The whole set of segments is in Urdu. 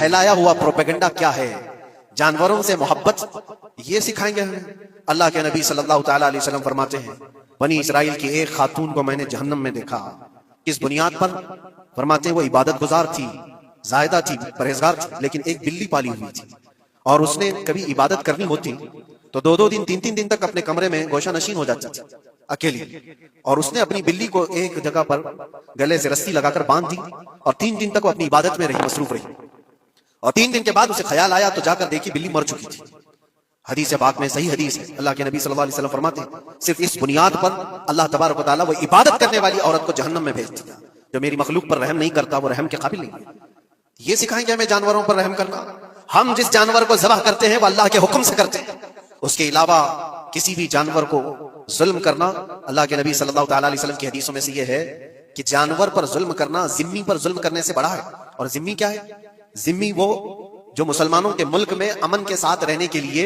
پھیلایا ہوا پروپیگنڈا کیا ہے؟ جانوروں سے محبت یہ سکھائیں گے ہمیں؟ اللہ کے نبی صلی اللہ تعالیٰ علیہ وسلم فرماتے ہیں بنی اسرائیل کی ایک خاتون کو میں نے جہنم میں دیکھا. کس بنیاد پر؟ فرماتے ہیں وہ عبادت گزار تھی، زاہدہ تھی، پرہیزگار تھی، لیکن ایک بلی پالی ہوئی تھی، اور اس نے کبھی عبادت کرنی ہوتی تو 2 دن 3 دن تک اپنے کمرے میں گوشہ نشین ہو جاتی تھی اکیلی، اور اس نے اپنی بلی کو ایک جگہ پر گلے سے رسی لگا کر باندھ دی، اور 3 دن تک وہ اپنی عبادت میں رہی، مصروف رہی، اور 3 دن کے بعد اسے خیال آیا تو جا کر دیکھی بلی مر چکی تھی. حدیث پاک میں صحیح حدیث ہے، اللہ کے نبی صلی اللہ علیہ وسلم فرماتے ہیں صرف اس بنیاد پر اللہ تبارک و تعالیٰ وہ عبادت کرنے والی عورت کو جہنم میں بھیج دیا. جو میری مخلوق پر رحم نہیں کرتا وہ رحم کے قابل نہیں ہے. یہ سکھائیں گے ہمیں جانوروں پر رحم کرنا؟ ہم جس جانور کو ذبح کرتے ہیں وہ اللہ کے حکم سے کرتے ہیں، اس کے علاوہ کسی بھی جانور کو ظلم کرنا، اللہ کے نبی صلی اللہ تعالیٰ علیہ وسلم کی حدیثوں میں سے یہ ہے کہ جانور پر ظلم کرنا ذمی پر ظلم کرنے سے بڑا ہے. اور ذمی کیا ہے؟ ذمی وہ جو مسلمانوں کے ملک میں امن کے ساتھ رہنے کے لیے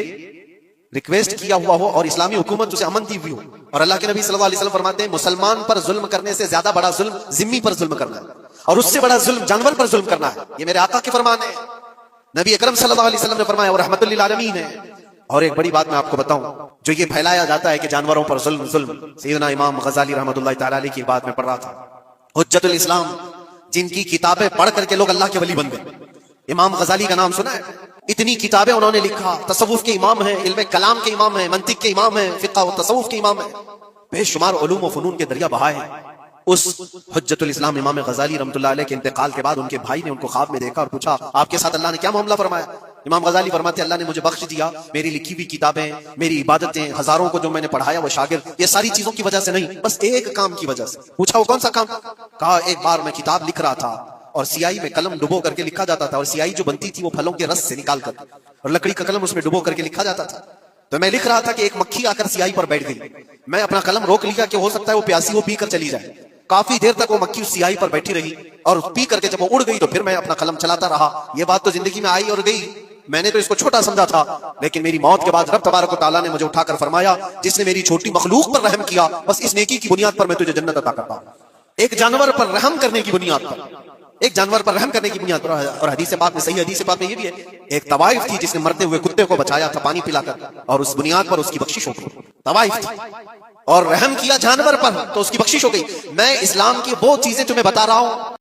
ریکویسٹ کیا ہوا ہو اور اسلامی حکومت اسے امن دی ہوئی ہو. اور اللہ کے نبی صلی اللہ علیہ وسلم فرماتے ہیں مسلمان پر ظلم کرنے سے زیادہ بڑا ظلم ذمی پر ظلم کرنا ہے، اور اس سے بڑا ظلم جانور پر ظلم کرنا ہے. یہ میرے آقا کے فرمان ہے، نبی اکرم صلی اللہ علیہ وسلم نے فرمایا، اور رحمت للعالمین ہے. اور ایک بڑی بات میں آپ کو بتاؤں، جو یہ پھیلایا جاتا ہے کہ جانوروں پر ظلم، سیدنا امام غزالی رحمۃ اللہ تعالی علیہ کی بات میں پڑھ رہا تھا، حجت الاسلام، جن کی کتابیں پڑھ کر کے لوگ اللہ کے ولی بن گئے. امام غزالی کا نام سنا ہے؟ اتنی کتابیں انہوں نے لکھا، تصوف کے امام ہیں، علم کلام کے امام ہیں، منطق کے امام ہیں، فقہ و تصوف کے امام ہیں، بے شمار علوم و فنون کے دریا بہائے ہیں. اس حجت الاسلام امام غزالی رحمۃ اللہ علیہ کے انتقال کے بعد ان کے بھائی نے ان کو خواب میں دیکھا اور پوچھا آپ کے ساتھ اللہ نے کیا معاملہ فرمایا؟ امام غزالی فرماتے اللہ نے مجھے بخش دیا، میری لکھی ہوئی کتابیں، میری عبادتیں، ہزاروں کو جو میں نے پڑھایا وہ شاگرد، یہ ساری چیزوں کی وجہ سے نہیں، بس ایک کام کی وجہ سے. پوچھا وہ کون سا کام؟ کہا ایک بار میں کتاب لکھ رہا تھا اور سیاہی میں قلم ڈبو کر کے لکھا جاتا تھا، اور سیاہی جو بنتی تھی وہ پھلوں کے رس سے نکال کر، اور لکڑی کا قلم اس میں ڈبو کر کے لکھا جاتا تھا. تو میں لکھ رہا تھا کہ ایک مکھی آ کر سیاہی پر بیٹھ گئی، میں اپنا قلم روک لیا کہ ہو سکتا ہے وہ پیاسی وہ پی کر چلی جائے. کافی دیر تک وہ مکھی اس سیاہی پر بیٹھی رہی، اور پی کر کے جب وہ اڑ گئی تو پھر میں اپنا قلم چلاتا رہا. یہ بات تو زندگی میں آئی اور گئی، میں نے تو اس کو چھوٹا سمجھا تھا، لیکن میری موت کے بعد رب تبارک و تعالیٰ نے مجھے اٹھا کر فرمایا جس نے میری چھوٹی مخلوق پر رحم کیا بس اس نیکی کی بنیاد پر میں تجھے جنت عطا کرتا ہوں. ایک جانور پر رحم کرنے کی بنیاد پر، ایک جانور پر رحم کرنے کی بنیاد پر. اور حدیث پاک میں، صحیح حدیث پاک میں یہ بھی ہے، ایک طوائف تھی جس نے مرتے ہوئے کتے کو بچایا تھا پانی پلا کر، اور اس بنیاد پر اس کی بخشش ہو گئی. طوائف تھی اور رحم کیا جانور پر تو اس کی بخشش ہو گئی. میں اسلام کی وہ چیزیں تمہیں بتا رہا ہوں